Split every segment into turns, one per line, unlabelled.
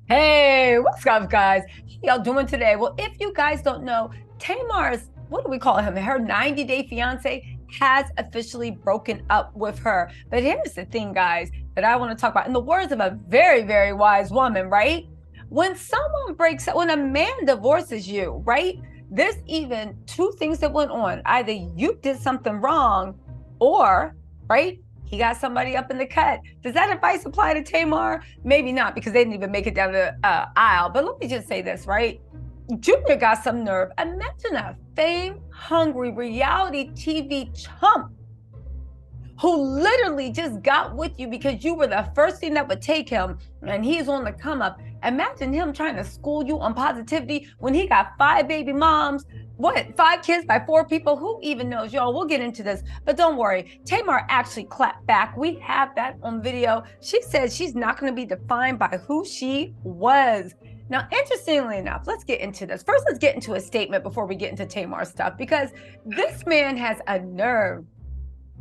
Hey, what's up, guys? How y'all doing today? Well, if you guys don't know, Tamar's, what do we call him? Her 90-day fiance has officially broken up with her. But here's the thing, guys, that I want to talk about. In the words of a very, very wise woman, right? When someone breaks up, when a man divorces you, right? There's even two things that went on. Either you did something wrong, or, right? He got somebody up in the cut. Does that advice apply to Tamar? Maybe not, because they didn't even make it down the aisle. But let me just say this, right? Junior got some nerve. Imagine a fame-hungry reality TV chump who literally just got with you because you were the first thing that would take him, and he's on the come up. Imagine him trying to school you on positivity when he got 5 baby moms, 5 kids by 4 people. Who even knows? Y'all, we'll get into this, but don't worry. Tamar actually clapped back. We have that on video. She said she's not going to be defined by who she was. Now, interestingly enough, let's get into this. First, let's get into a statement before we get into Tamar stuff, because this man has a nerve.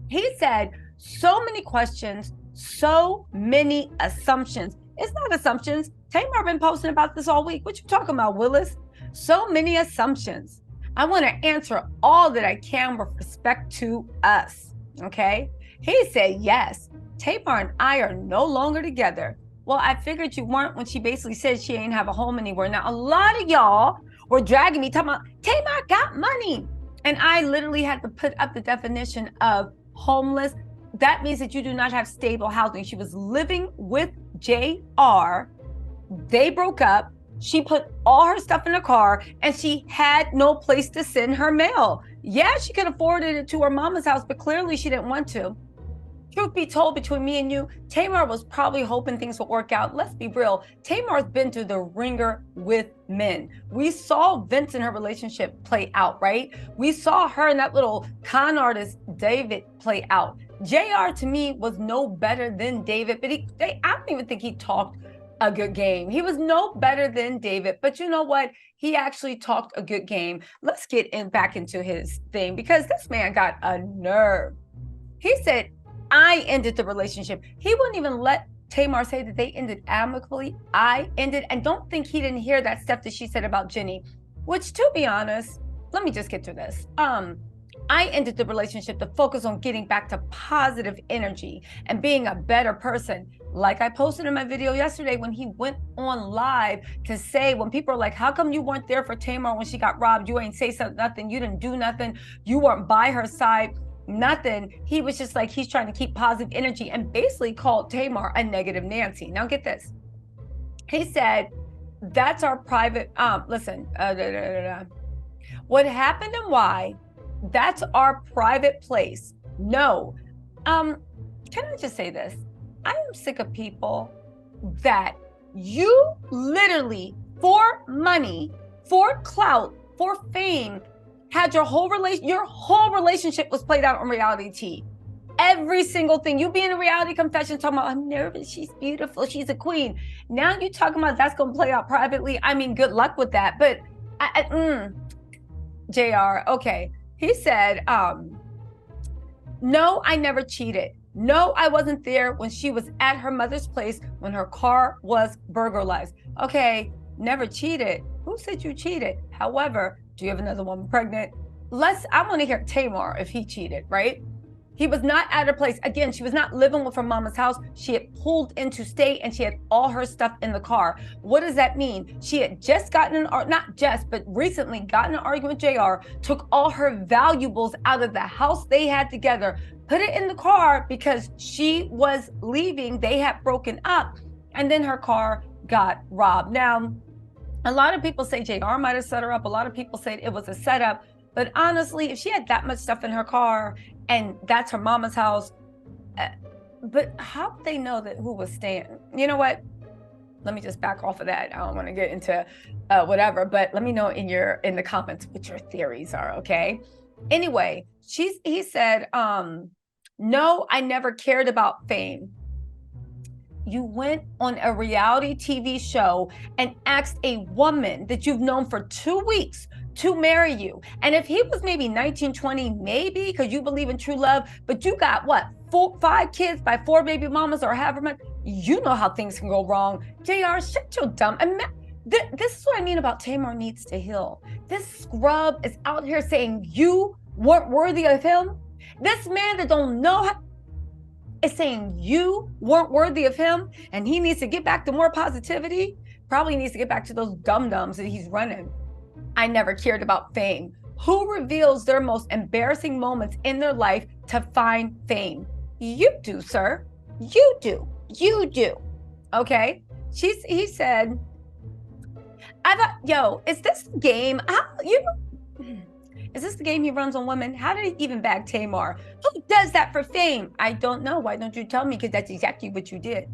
He said so many questions, so many assumptions. It's not assumptions. Tamar been posting about this all week. What you talking about, Willis? So many assumptions. I want to answer all that I can with respect to us, okay? He said, yes, Tamar and I are no longer together. Well, I figured you weren't when she basically said she ain't have a home anywhere. Now, a lot of y'all were dragging me, talking about, Tamar got money. And I literally had to put up the definition of homeless. That means that you do not have stable housing. She was living with JR. They broke up. She put all her stuff in a car and she had no place to send her mail. Yeah, she could have forwarded it to her mama's house, but clearly she didn't want to. Truth be told, between me and you, Tamar was probably hoping things would work out. Let's be real. Tamar's been through the ringer with men. We saw Vince in her relationship play out, right? We saw her and that little con artist, David, play out. JR, to me, was no better than David, but I don't even think he talked a good game. He was no better than David, but you know what? He actually talked a good game. Let's get back into his thing, because this man got a nerve. He said, I ended the relationship. He wouldn't even let Tamar say that they ended amicably. I ended, and don't think he didn't hear that stuff that she said about Jenny, which, to be honest, let me just get through this. I ended the relationship to focus on getting back to positive energy and being a better person. Like I posted in my video yesterday when he went on live to say, when people are like, how come you weren't there for Tamar when she got robbed? You ain't say something, nothing. You didn't do nothing. You weren't by her side. Nothing. He was just like, he's trying to keep positive energy, and basically called Tamar a negative Nancy. Now get this. He said, that's our private, what happened and why, that's our private place. No. Can I just say this? I am sick of people that you literally, for money, for clout, for fame, had your whole relationship was played out on reality TV. Every single thing. You be in a reality confession talking about, I'm nervous, she's beautiful, she's a queen. Now you talking about that's going to play out privately. I mean, good luck with that. But JR, okay. He said, no, I never cheated. No, I wasn't there when she was at her mother's place when her car was burglarized. Okay, never cheated. Who said you cheated? However, do you have another woman pregnant? I want to hear Tamar if he cheated, right? He was not at her place. Again, she was not living with her mama's house. She had pulled into state and she had all her stuff in the car. What does that mean? She had just but recently gotten an argument with JR, took all her valuables out of the house they had together, put it in the car because she was leaving. They had broken up, and then her car got robbed. Now, a lot of people say JR might have set her up. A lot of people say it was a setup. But honestly, if she had that much stuff in her car and that's her mama's house, but how would they know that who was staying? You know what? Let me just back off of that. I don't want to get into whatever, but let me know in the comments what your theories are, okay? Anyway, he said, no, I never cared about fame. You went on a reality TV show and asked a woman that you've known for 2 weeks to marry you. And if he was maybe 19, 20, maybe, because you believe in true love, but you got what, 5 kids by 4 baby mamas or however much, You know how things can go wrong. JR, shut your dumb. This is what I mean about Tamar needs to heal. This scrub is out here saying you weren't worthy of him. This man that don't know how is saying you weren't worthy of him, and he needs to get back to more positivity. Probably needs to get back to those dum-dums that he's running. I never cared about fame. Who reveals their most embarrassing moments in their life to find fame? You do, sir. You do. You do. Okay? He said, I thought, yo, is this the game? Is this the game he runs on women? How did he even bag Tamar? Who does that for fame? I don't know. Why don't you tell me? Because that's exactly what you did.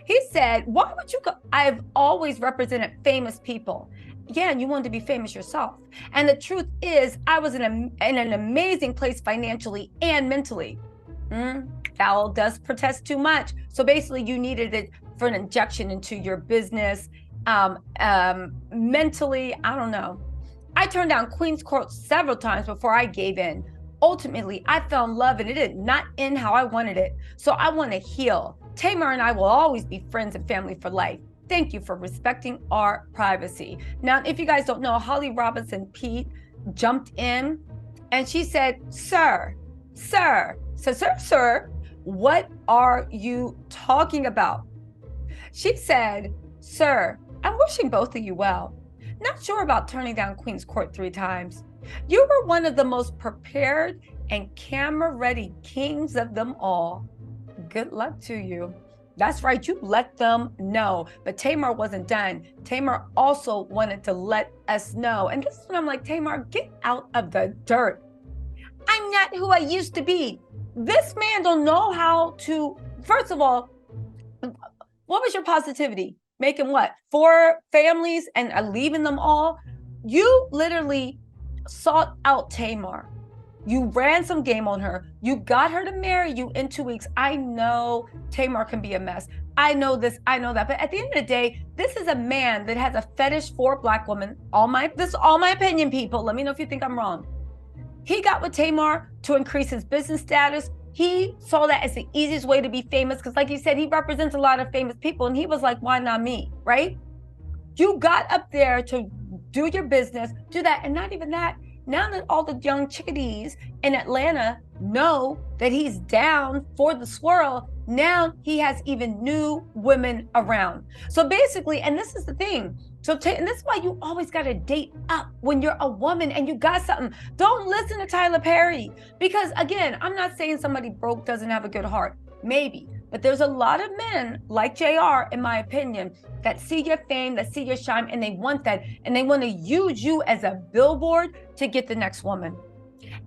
He said, why would you go? I've always represented famous people. Yeah, and you wanted to be famous yourself. And the truth is, I was in an amazing place financially and mentally. Foul does protest too much. So basically, you needed it for an injection into your business. Mentally, I don't know. I turned down Queen's Court several times before I gave in. Ultimately, I fell in love and it did not end how I wanted it. So I want to heal. Tamar and I will always be friends and family for life. Thank you for respecting our privacy. Now, if you guys don't know, Holly Robinson Pete jumped in and she said, sir, what are you talking about? She said, sir, I'm wishing both of you well. Not sure about turning down Queen's Court 3 times. You were one of the most prepared and camera-ready kings of them all. Good luck to you. That's right, you let them know. But Tamar wasn't done. Tamar also wanted to let us know. And this is when I'm like, Tamar, get out of the dirt. I'm not who I used to be. This man don't know how to, first of all, what was your positivity? Making what? 4 families and leaving them all? You literally sought out Tamar. You ran some game on her. You got her to marry you in 2 weeks. I know Tamar can be a mess. I know this, I know that. But at the end of the day, this is a man that has a fetish for Black women. This is all my opinion, people. Let me know if you think I'm wrong. He got with Tamar to increase his business status. He saw that as the easiest way to be famous because, like he said, he represents a lot of famous people. And he was like, why not me, right? You got up there to do your business, do that. And not even that. Now that all the young chickadees in Atlanta know that he's down for the swirl, now he has even new women around. So basically, and this is the thing. And this is why you always got to date up when you're a woman and you got something. Don't listen to Tyler Perry. Because again, I'm not saying somebody broke doesn't have a good heart. Maybe. But there's a lot of men like JR, in my opinion, that see your fame, that see your shine, and they want that. And they want to use you as a billboard to get the next woman.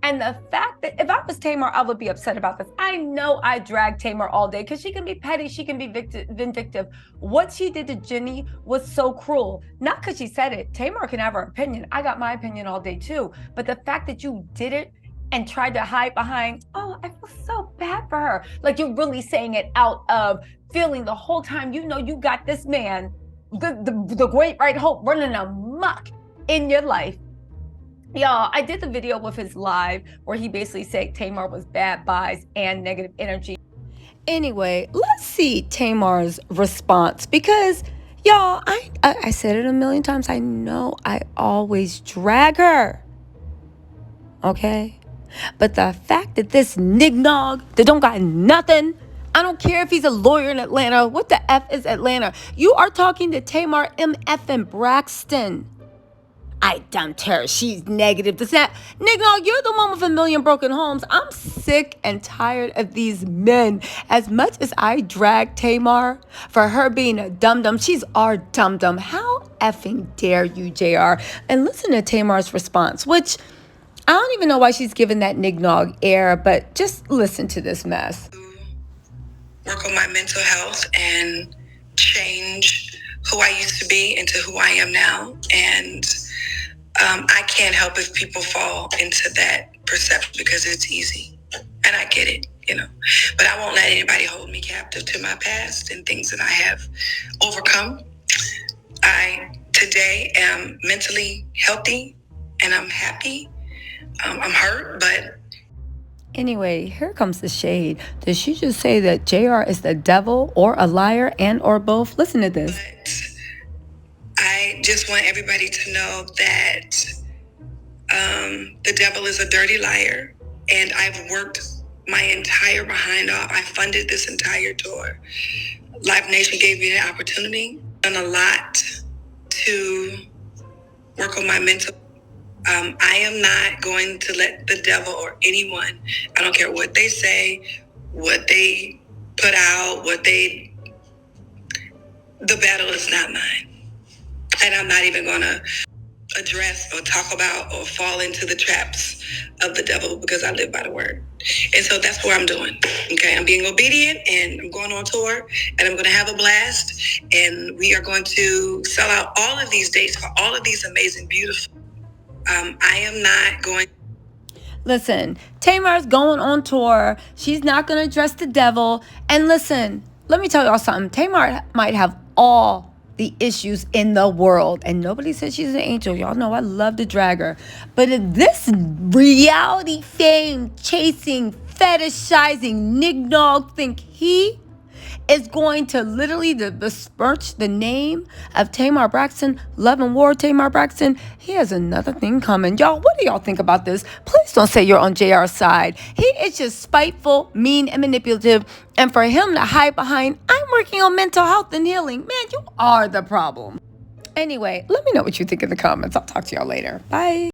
And the fact that if I was Tamar, I would be upset about this. I know I dragged Tamar all day because she can be petty, she can be vindictive. What she did to Jenny was so cruel. Not because she said it. Tamar can have her opinion. I got my opinion all day too. But the fact that you did it and tried to hide behind, oh, I feel so bad for her. Like you're really saying it out of feeling the whole time, you know, you got this man, the great white hope running amok in your life. Y'all, I did the video with his live where he basically said Tamar was bad vibes and negative energy. Anyway, let's see Tamar's response because, y'all, I said it a million times. I know I always drag her. Okay? But the fact that this nignog that don't got nothing, I don't care if he's a lawyer in Atlanta. What the F is Atlanta? You are talking to Tamar M.F. Braxton. I dumped her. She's negative. This, that. Nigga, you're the one with a million broken homes. I'm sick and tired of these men. As much as I drag Tamar for her being a dum-dum, she's our dum-dum. How effing dare you, JR? And listen to Tamar's response, which I don't even know why she's giving that nignog air, but just listen to this mess.
Work on my mental health and change who I used to be into who I am now. And I can't help if people fall into that perception because it's easy. And I get it, you know. But I won't let anybody hold me captive to my past and things that I have overcome. I today am mentally healthy and I'm happy. I'm hurt, but...
Anyway, here comes the shade. Did she just say that JR is the devil or a liar and or both? Listen to this.
But I just want everybody to know that the devil is a dirty liar, and I've worked my entire behind off. I funded this entire tour. Live Nation gave me the opportunity. I've done a lot to work on my mental. I am not going to let the devil or anyone, I don't care what they say, what they put out, the battle is not mine. And I'm not even going to address or talk about or fall into the traps of the devil, because I live by the word. And so that's what I'm doing. Okay, I'm being obedient, and I'm going on tour, and I'm going to have a blast, and we are going to sell out all of these dates for all of these amazing, beautiful. I am not going.
Listen, Tamar's going on tour. She's not going to address the devil. And listen, let me tell y'all something. Tamar might have all the issues in the world, and nobody says she's an angel. Y'all know I love to drag her. But if this reality fame chasing, fetishizing nignog think he is going to literally besmirch the name of Tamar Braxton, Love and War Tamar Braxton, he has another thing coming. Y'all, what do y'all think about this? Please don't say you're on JR's side. He is just spiteful, mean, and manipulative. And for him to hide behind, I'm working on mental health and healing. Man, you are the problem. Anyway, let me know what you think in the comments. I'll talk to y'all later. Bye.